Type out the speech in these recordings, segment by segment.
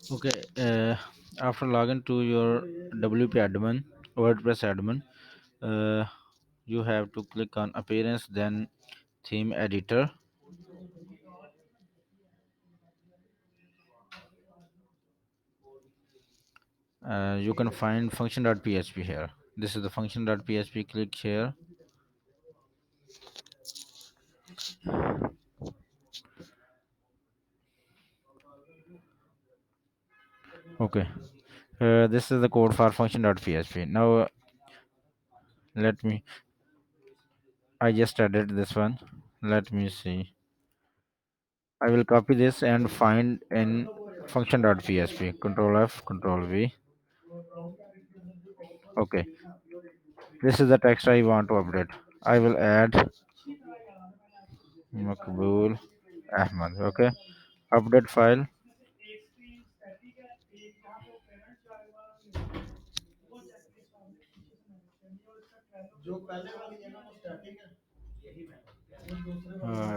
Okay, after login to your WP admin, WordPress admin, uh, you have to click on appearance, then theme editor. You can find function.php here. This is the function.php. Click here. Okay, this is the code for function.php. Now let me. I just added this one. Let me see. I will copy this and find in function.php. Control F, Control V. Okay, this is the text I want to update. I will add Makbul Ahmad. Okay, update file.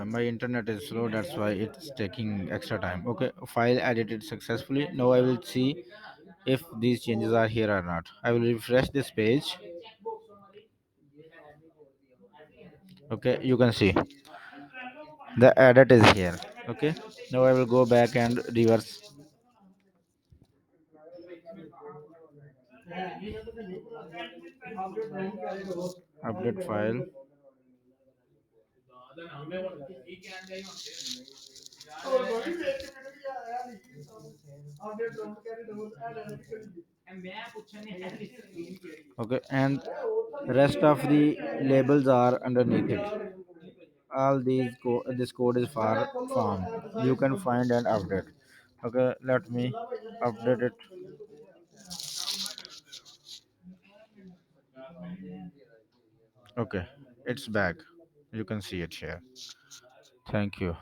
My internet is slow, that's why it's taking extra time. Okay, file edited successfully. Now I will see if these changes are here or not. I will refresh this page. Okay, you can see the edit is here. Okay, now I will go back and reverse update file. Okay, and rest of the labels are underneath it. All this code is for form. You can find and update. Okay, let me update it. Okay, it's back. You can see it here. Thank you.